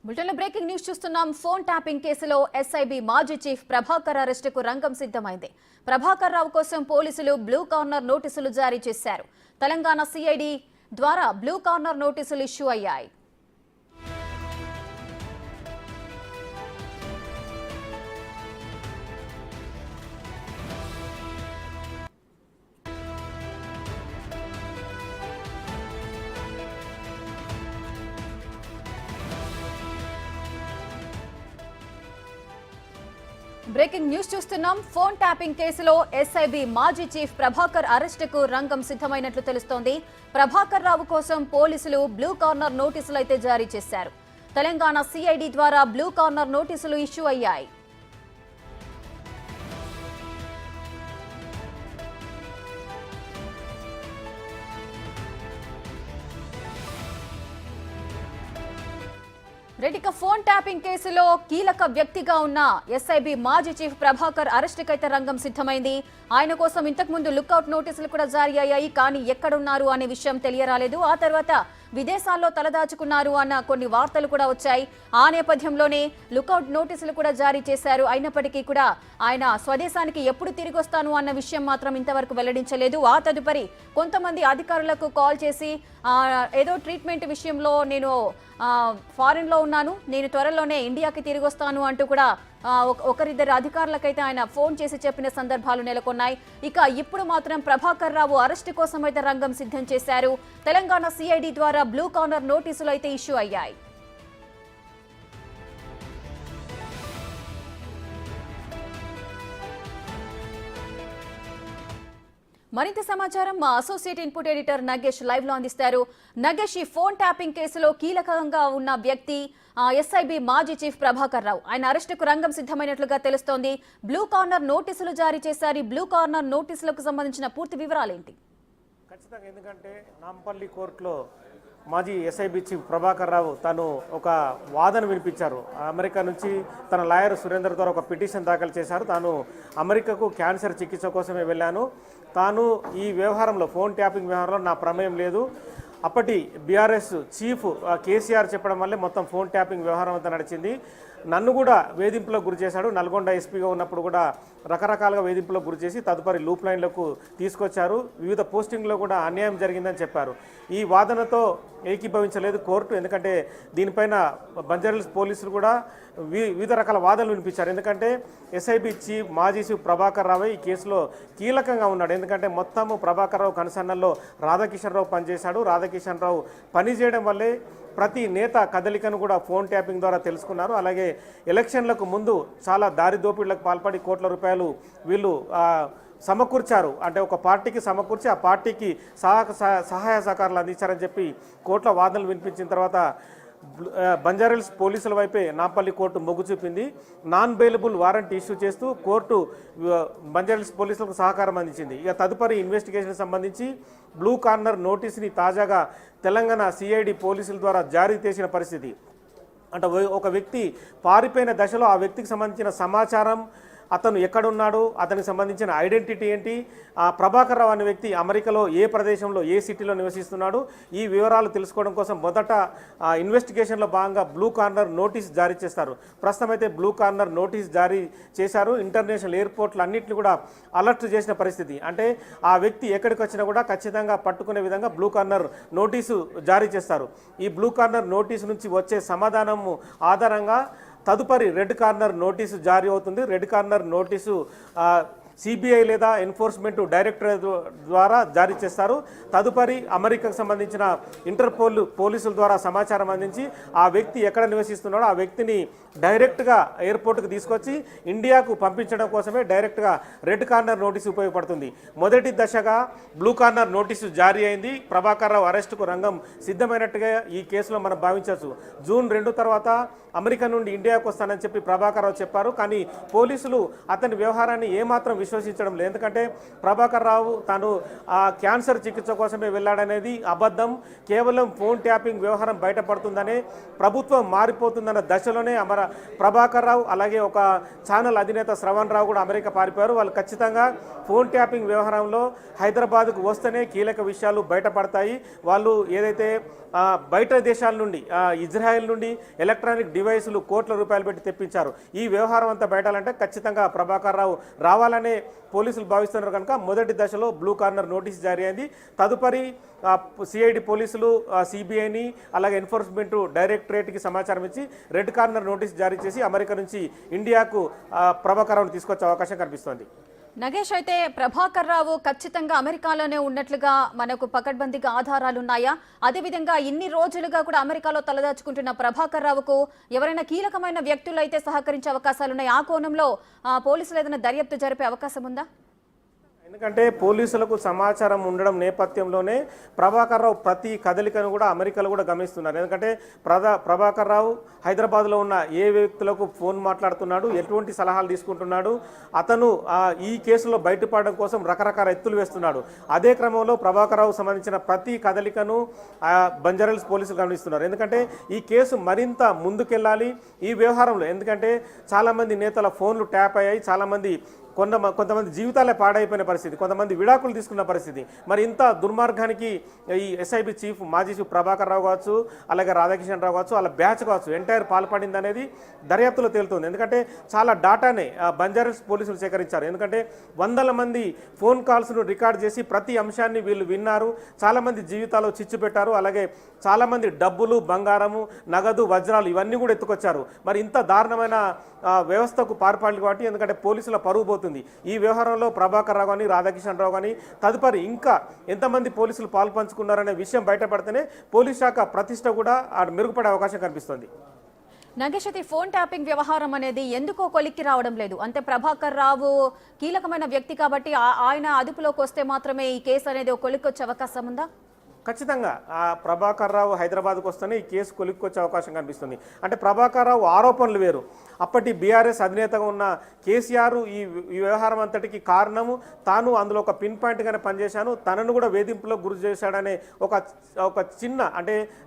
బులెటిన్లో breaking news చూస్తున్నాం. Phone tapping కేసులో ఎస్ఐబి మాజీ చీఫ్ ప్రభాకర్ అరెస్టుకు రంగం సిద్ధమైంది. ప్రభాకర్ రావు కోసం పోలీసులు బ్లూ కార్నర్ నోటీసులు జారీ చేశారు. తెలంగాణ సిఐడి ద్వారా బ్లూ కార్నర్ నోటీసులు ఇష్యూ అయ్యాయి. బ్రేకింగ్ న్యూస్ చూస్తున్నాం. ఫోన్ ట్యాపింగ్ కేసులో ఎస్ఐబి మాజీ చీఫ్ ప్రభాకర్ అరెస్టుకు రంగం సిద్ధమైనట్లు తెలుస్తోంది. ప్రభాకర్ రావు కోసం పోలీసులు బ్లూ కార్నర్ నోటీసులు అయితే జారీ చేశారు. తెలంగాణ సిఐడి ద్వారా బ్లూ కార్నర్ నోటీసులు ఇష్యూ అయ్యాయి. రెడ్డిక ఫోన్ ట్యాపింగ్ కేసులో కీలక వ్యక్తిగా ఉన్న ఎస్ఐబి మాజీ చీఫ్ ప్రభాకర్ అరెస్టుకైతే రంగం సిద్ధమైంది. ఆయన కోసం ఇంతకుముందు లుక్అవుట్ నోటీసులు కూడా జారీ అయ్యాయి. కానీ ఎక్కడున్నారు అనే విషయం తెలియరాలేదు. ఆ తర్వాత విదేశాల్లో తలదాచుకున్నారు అన్న కొన్ని వార్తలు కూడా వచ్చాయి. ఆ నేపథ్యంలోనే లుక్అవుట్ నోటీసులు కూడా జారీ చేశారు. అయినప్పటికీ కూడా ఆయన స్వదేశానికి ఎప్పుడు తిరిగి వస్తాను అన్న విషయం మాత్రం ఇంతవరకు వెల్లడించలేదు. ఆ తదుపరి కొంతమంది అధికారులకు కాల్ చేసి ఏదో ట్రీట్మెంట్ విషయంలో నేను ఫారిన్ లో ఉన్నాను, నేను త్వరలోనే ఇండియాకి తిరిగి వస్తాను అంటూ కూడా ఒకరిద్దరు అధికారులకైతే ఆయన ఫోన్ చేసి చెప్పిన సందర్భాలు నెలకొన్నాయి. ఇక ఇప్పుడు మాత్రం ప్రభాకర్ రావు అరెస్టు కోసం అయితే రంగం సిద్ధం చేశారు. తెలంగాణ సిఐడి ద్వారా బ్లూ కార్నర్ నోటీసులు అయితే ఇష్యూ అయ్యాయి. మరింత సమాచారం మా associate input editor Nagesh live లో అందిస్తారు. నగేష్, ఈ ఫోన్ ట్యాపింగ్ కేసులో కీలకంగా ఉన్న వ్యక్తి ఎస్ఐబి మాజీ చీఫ్ ప్రభాకర్ రావు. ఆయన అరెస్టుకు రంగం సిద్ధమైనట్లుగా తెలుస్తోంది. బ్లూ కార్నర్ నోటీసులు జారీ చేశారు. ఈ బ్లూ కార్నర్ నోటీసులకు సంబంధించిన పూర్తి వివరాలు ఏంటి? ఖచ్చితంగా, ఎందుకంటే నాంపల్లి కోర్టులో మాజీ ఎస్ఐబి చీఫ్ ప్రభాకర్ రావు తను ఒక వాదన వినిపించారు. అమెరికా నుంచి తన లాయర్ సురేందర్ ద్వారా ఒక పిటిషన్ దాఖలు చేశారు. తాను అమెరికాకు క్యాన్సర్ చికిత్స కోసమే వెళ్ళాను, తాను ఈ వ్యవహారంలో ఫోన్ ట్యాపింగ్ వ్యవహారంలో నా ప్రమేయం లేదు. అప్పటి బీఆర్ఎస్ చీఫ్ కేసీఆర్ చెప్పడం వల్లే మొత్తం ఫోన్ ట్యాపింగ్ వ్యవహారం అంతా నడిచింది. నన్ను కూడా వేధింపులకు గురి చేశాడు. నల్గొండ ఎస్పీగా ఉన్నప్పుడు కూడా రకరకాలుగా వేధింపులకు గురి చేసి తదుపరి లూప్ లైన్లకు తీసుకొచ్చారు. వివిధ పోస్టింగ్లో కూడా అన్యాయం జరిగిందని చెప్పారు. ఈ వాదనతో ఏకీభవించలేదు కోర్టు. ఎందుకంటే దీనిపైన బంజారాహిల్స్ పోలీసులు కూడా వివిధ రకాల వాదనలు వినిపించారు. ఎందుకంటే ఎస్ఐబి చీఫ్ మాజీ చీఫ్ ప్రభాకర్ రావు ఈ కేసులో కీలకంగా ఉన్నాడు. ఎందుకంటే మొత్తము ప్రభాకర్ రావు కనుసన్నల్లో రాధాకిషన్ రావు పనిచేశాడు. రాధాకిషన్ రావు పనిచేయడం వల్లే ప్రతి నేత కదలికను కూడా ఫోన్ ట్యాపింగ్ ద్వారా తెలుసుకున్నారు. అలాగే ఎలక్షన్లకు ముందు చాలా దారి దోపిడీలకు పాల్పడి కోట్ల రూపాయలు వీళ్ళు సమకూర్చారు. అంటే ఒక పార్టీకి సమకూర్చి ఆ పార్టీకి సహాయ సహకారాలు అందించారని చెప్పి కోర్టులో వాదనలు వినిపించిన తర్వాత బంజారాహిల్స్ పోలీసుల వైపే నాంపల్లి కోర్టు మొగ్గు చూపింది. నాన్ బెయిలబుల్ వారెంట్ ఇష్యూ చేస్తూ కోర్టు బంజారాహిల్స్ పోలీసులకు సహకారం అందించింది. ఇక తదుపరి ఇన్వెస్టిగేషన్ సంబంధించి బ్లూ కార్నర్ నోటీసుని తాజాగా తెలంగాణ సిఐడి పోలీసుల ద్వారా జారీ చేసిన పరిస్థితి. అంటే ఒక వ్యక్తి పారిపోయిన దశలో ఆ వ్యక్తికి సంబంధించిన సమాచారం, అతను ఎక్కడున్నాడు, అతనికి సంబంధించిన ఐడెంటిటీ ఏంటి, ప్రభాకర్ రావు అనే వ్యక్తి అమెరికాలో ఏ ప్రదేశంలో ఏ సిటీలో నివసిస్తున్నాడు, ఈ వివరాలు తెలుసుకోవడం కోసం మొదట ఇన్వెస్టిగేషన్లో భాగంగా బ్లూ కార్నర్ నోటీస్ జారీ చేస్తారు. ప్రస్తుతం అయితే బ్లూ కార్నర్ నోటీస్ జారీ చేశారు. ఇంటర్నేషనల్ ఎయిర్పోర్ట్లు అన్నింటినీ కూడా అలర్ట్ చేసిన పరిస్థితి. అంటే ఆ వ్యక్తి ఎక్కడికి వచ్చినా కూడా ఖచ్చితంగా పట్టుకునే విధంగా బ్లూ కార్నర్ నోటీసు జారీ చేస్తారు. ఈ బ్లూ కార్నర్ నోటీసు నుంచి వచ్చే సమాధానం ఆధారంగా తదుపరి రెడ్ కార్నర్ నోటీసు జారీ అవుతుంది. రెడ్ కార్నర్ నోటీసు సిబిఐ లేదా ఎన్ఫోర్స్మెంట్ డైరెక్టరేట్ ద్వారా జారీ చేస్తారు. తదుపరి అమెరికాకు సంబంధించిన ఇంటర్పోల్ పోలీసుల ద్వారా సమాచారం అందించి ఆ వ్యక్తి ఎక్కడ నివసిస్తున్నాడో ఆ వ్యక్తిని డైరెక్ట్గా ఎయిర్పోర్ట్కి తీసుకొచ్చి ఇండియాకు పంపించడం కోసమే డైరెక్ట్గా రెడ్ కార్నర్ నోటీసు ఉపయోగపడుతుంది. మొదటి దశగా బ్లూ కార్నర్ నోటీసు జారీ అయింది. ప్రభాకర్ రావు అరెస్టుకు రంగం సిద్ధమైనట్టుగా ఈ కేసులో మనం భావించవచ్చు. జూన్ 2 తర్వాత అమెరికా నుండి ఇండియాకు వస్తానని చెప్పి ప్రభాకర్ రావు చెప్పారు. కానీ పోలీసులు అతని వ్యవహారాన్ని ఏమాత్రం విశ్వసించడం లేదు. ఎందుకంటే ప్రభాకర్ రావు తాను క్యాన్సర్ చికిత్స కోసమే వెళ్ళాడనేది అబద్ధం. కేవలం ఫోన్ ట్యాపింగ్ వ్యవహారం బయటపడుతుందనే ప్రభుత్వం మారిపోతుందన్న దశలోనే ప్రభాకర్ రావు అలాగే ఒక ఛానల్ అధినేత శ్రవణ్ రావు కూడా అమెరికా పారిపోయారు. వాళ్ళు ఖచ్చితంగా ఫోన్ ట్యాపింగ్ వ్యవహారంలో హైదరాబాద్కు వస్తేనే కీలక విషయాలు బయటపడతాయి. వాళ్ళు ఏదైతే బయట దేశాల నుండి ఇజ్రాయెల్ నుండి ఎలక్ట్రానిక్ డివైసులు కోట్ల రూపాయలు పెట్టి తెప్పించారు. ఈ వ్యవహారం అంతా బయటాలంటే ఖచ్చితంగా ప్రభాకర్ రావు రావాలనే పోలీసులు భావిస్తున్నారు కనుక మొదటి దశలో బ్లూ కార్నర్ నోటీస్ జారీ అయింది. తదుపరి సిఐడి పోలీసులు సిబిఐని అలాగే ఎన్ఫోర్స్మెంట్ డైరెక్టరేట్కి సమాచారం ఇచ్చి రెడ్ కార్నర్ నోటీస్ జారీ చేసి అమెరికా నుంచి ఇండియాకు ప్రభాకర్ రావును తీసుకొచ్చే అవకాశం కనిపిస్తోంది. నగేష్, అయితే ప్రభాకర్ రావు ఖచ్చితంగా అమెరికాలోనే ఉన్నట్లుగా మనకు పకడ్బందీగా ఆధారాలున్నాయా? అదేవిధంగా ఇన్ని రోజులుగా కూడా అమెరికాలో తలదాచుకుంటున్న ప్రభాకర్ రావుకు ఎవరైనా కీలకమైన వ్యక్తులు అయితే సహకరించే అవకాశాలున్నాయి? ఆ కోణంలో పోలీసులు ఏదైనా దర్యాప్తు జరిపే అవకాశం ఉందా? ఎందుకంటే పోలీసులకు సమాచారం ఉండడం నేపథ్యంలోనే ప్రభాకర్ రావు ప్రతి కదలికను కూడా అమెరికాలో కూడా గమనిస్తున్నారు. ఎందుకంటే ప్రభాకర్ రావు హైదరాబాద్లో ఉన్న ఏ వ్యక్తులకు ఫోన్ మాట్లాడుతున్నాడు, ఎటువంటి సలహాలు తీసుకుంటున్నాడు, అతను ఈ కేసులో బయటపడడం కోసం రకరకాల ఎత్తులు వేస్తున్నాడు. అదే క్రమంలో ప్రభాకర్ రావు సంబంధించిన ప్రతి కదలికను బంజారాహిల్స్ పోలీసులు గమనిస్తున్నారు. ఎందుకంటే ఈ కేసు మరింత ముందుకెళ్ళాలి ఈ వ్యవహారంలో. ఎందుకంటే చాలామంది నేతల ఫోన్లు ట్యాప్ అయ్యాయి, చాలామంది కొంతమంది జీవితాలే పాడైపోయిన పరిస్థితి, కొంతమంది విడాకులు తీసుకున్న పరిస్థితి. మరి ఇంత దుర్మార్గానికి ఈ ఎస్ఐబి చీఫ్ మాజీ చీఫ్ ప్రభాకర్ రావు కావచ్చు, అలాగే రాధాకిషన్ రావు కావచ్చు, వాళ్ళ బ్యాచ్ కావచ్చు ఎంటైర్ పాల్పడింది అనేది దర్యాప్తులో తేలుతుంది. ఎందుకంటే చాలా డాటానే బంజారాహిల్స్ పోలీసులు సేకరించారు. ఎందుకంటే వందల మంది ఫోన్ కాల్స్ను రికార్డ్ చేసి ప్రతి అంశాన్ని వీళ్ళు విన్నారు. చాలామంది జీవితాల్లో చిచ్చు పెట్టారు. అలాగే చాలామంది డబ్బులు, బంగారము, నగదు, వజ్రాలు ఇవన్నీ కూడా ఎత్తుకొచ్చారు. మరి ఇంత దారుణమైన వ్యవస్థకు పాల్పడాలి కాబట్టి ఎందుకంటే పోలీసుల పరువు పోతుంది. ఈ వ్యవహారంలో ప్రభాకర్ రావు కానీ రాధాకిషన్ రావు కానీ తదుపరి ఇంకా ఎంతమంది పోలీసులు పాల్పంచుకున్నారనే విషయం బయటపడితేనే పోలీస్ శాఖ ప్రతిష్ట కూడా మెరుగుపడే అవకాశం కనిపిస్తుంది. నగేష్, అయితే ఫోన్ ట్యాపింగ్ వ్యవహారం అనేది ఎందుకో కొలిక్కి రావడం లేదు. అంటే ప్రభాకర్ రావు కీలకమైన వ్యక్తి కాబట్టి ఆయన అదుపులోకి వస్తే మాత్రమే ఈ కేసు అనేది కొలిక్కొచ్చే అవకాశం ఉందా? ఖచ్చితంగా ప్రభాకర్ రావు హైదరాబాద్కు వస్తేనే ఈ కేసు కొలిక్కొచ్చే అవకాశం కనిపిస్తుంది. అంటే ప్రభాకర్ రావు ఆరోపణలు వేరు. అప్పటి బీఆర్ఎస్ అధినేతగా ఉన్న కేసీఆర్ ఈ వ్యవహారం అంతటికి కారణము తాను అందులో ఒక పిన్ పాయింట్గానే పనిచేశాను, తనను కూడా వేధింపులకు గురి చేశాడనే ఒక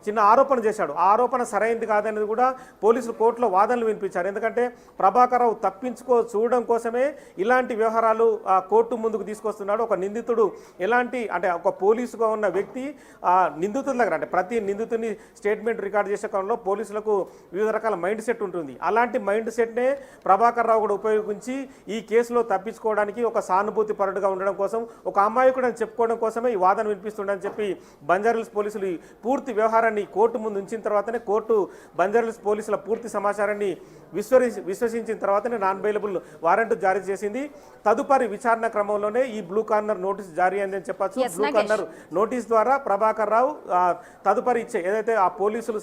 చిన్న ఆరోపణ చేశాడు. ఆ ఆరోపణ సరైనది కాదనేది కూడా పోలీసులు కోర్టులో వాదనలు వినిపించారు. ఎందుకంటే ప్రభాకర్ రావు చూడడం కోసమే ఇలాంటి వ్యవహారాలు కోర్టు ముందుకు తీసుకొస్తున్నాడు. ఒక నిందితుడు అంటే ఒక పోలీసుగా ఉన్న వ్యక్తి నిందితుల దగ్గర అంటే ప్రతి నిందితుని స్టేట్మెంట్ రికార్డ్ చేసే కాలంలో పోలీసులకు వివిధ రకాల మైండ్ సెట్ ఉంటుంది. అలాంటి మైండ్ సెట్నే ప్రభాకర్ రావు కూడా ఉపయోగించి ఈ కేసులో తప్పించుకోవడానికి ఒక సానుభూతి పరుడుగా ఉండడం కోసం, ఒక అమాయకుడు అని చెప్పుకోవడం కోసమే ఈ వాదన వినిపిస్తుండని చెప్పి బంజారాహిల్స్ పోలీసులు ఈ పూర్తి వ్యవహారాన్ని కోర్టు ముందు ఉంచిన తర్వాతనే కోర్టు బంజారాహిల్స్ పోలీసుల పూర్తి సమాచారాన్ని విశ్వసించిన తర్వాతనే నాన్ బెయిలబుల్ వారెంట్ జారీ చేసింది. తదుపరి విచారణ క్రమంలోనే ఈ బ్లూ కార్నర్ నోటీస్ జారీ అయిందని చెప్పచ్చు. బ్లూ కార్నర్ నోటీస్ ద్వారా ప్రభాకర్ రావు తదుపరి ఇచ్చే ఏదైతే ఆ పోలీసులు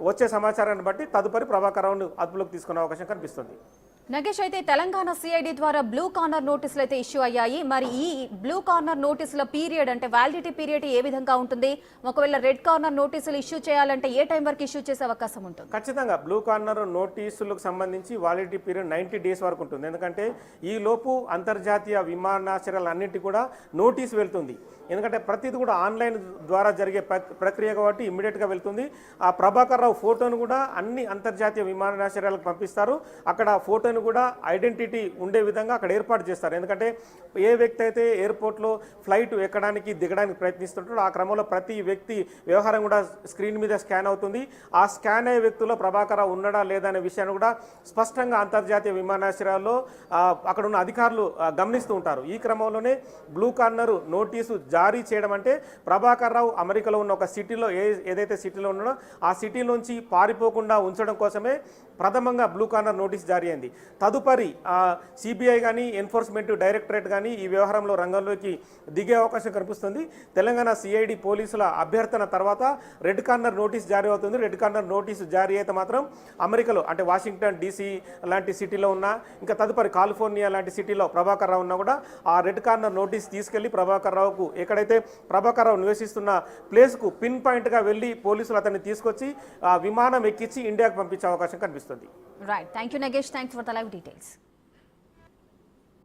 వచ్చే సమాచారాన్ని బట్టి తదుపరి ప్రభాకర్ రావును అదుపులోకి తీసుకునే అవకాశం కనిపిస్తుంది. నగేష్, అయితే తెలంగాణ సిఐడి ద్వారా బ్లూ కార్నర్ నోటీసులు అయితే ఇష్యూ అయ్యాయి. మరి ఈ బ్లూ కార్నర్ నోటీసుల పీరియడ్ అంటే వ్యాలిడిటీ పీరియడ్ ఏ విధంగా ఉంటుంది? ఒకవేళ రెడ్ కార్నర్ నోటీసులు ఇష్యూ చేయాలంటే ఏ టైం వరకు ఇష్యూ చేసే అవకాశం ఉంటుంది? ఖచ్చితంగా బ్లూ కార్నర్ నోటీసులకు సంబంధించి వ్యాలిడిటీ పీరియడ్ 90 డేస్ వరకు ఉంటుంది. ఎందుకంటే ఈ లోపు అంతర్జాతీయ విమానాశ్రయాలన్నింటి కూడా నోటీసు వెళ్తుంది. ఎందుకంటే ప్రతిది కూడా ఆన్లైన్ ద్వారా జరిగే ప్రక్రియ కాబట్టి ఇమ్మీడియట్గా వెళ్తుంది. ఆ ప్రభాకర్ రావు ఫోటోను కూడా అన్ని అంతర్జాతీయ విమానాశ్రయాలకు పంపిస్తారు. అక్కడ ఫోటోను కూడా ఐడెంటిటీ ఉండే విధంగా అక్కడ ఏర్పాటు చేస్తారు. ఎందుకంటే ఏ వ్యక్తి అయితే ఎయిర్పోర్ట్లో ఫ్లైట్ ఎక్కడానికి దిగడానికి ప్రయత్నిస్తుంటాడో ఆ క్రమంలో ప్రతి వ్యక్తి వ్యవహారం కూడా స్క్రీన్ మీద స్కాన్ అవుతుంది. ఆ స్కాన్ అయ్యే వ్యక్తుల్లో ప్రభాకర్ రావు ఉన్నాడా లేదా అనే విషయాన్ని కూడా స్పష్టంగా అంతర్జాతీయ విమానాశ్రయాల్లో అక్కడ ఉన్న అధికారులు గమనిస్తూ ఉంటారు. ఈ క్రమంలోనే బ్లూ కార్నర్ నోటీసు జారీ చేయడం అంటే ప్రభాకర్ రావు అమెరికాలో ఉన్న ఒక సిటీలో ఏదైతే సిటీలో ఉన్నాడో ఆ సిటీ నుంచి పారిపోకుండా ఉంచడం కోసమే ప్రథమంగా బ్లూ కార్నర్ నోటీస్ జారీ అయింది. తదుపరి సిబిఐ కానీ ఎన్ఫోర్స్మెంట్ డైరెక్టరేట్ కానీ ఈ వ్యవహారంలో రంగంలోకి దిగే అవకాశం కనిపిస్తుంది. తెలంగాణ సిఐడి పోలీసుల అభ్యర్థన తర్వాత రెడ్ కార్నర్ నోటీస్ జారీ అవుతుంది. రెడ్ కార్నర్ నోటీసు జారీ అయితే మాత్రం అమెరికాలో అంటే వాషింగ్టన్ DC లాంటి సిటీలో ఉన్న ఇంకా తదుపరి కాలిఫోర్నియా లాంటి సిటీలో ప్రభాకర్ రావు ఉన్నా కూడా ఆ రెడ్ కార్నర్ నోటీస్ తీసుకెళ్లి ప్రభాకర్ రావుకు ఎక్కడైతే ప్రభాకర్ రావు నివసిస్తున్న ప్లేస్కు పిన్ పాయింట్గా వెళ్ళి పోలీసులు అతన్ని తీసుకొచ్చి విమానం ఎక్కించి ఇండియాకు పంపించే అవకాశం కనిపిస్తుంది. Right, thank you Nagesh, thanks for the live details.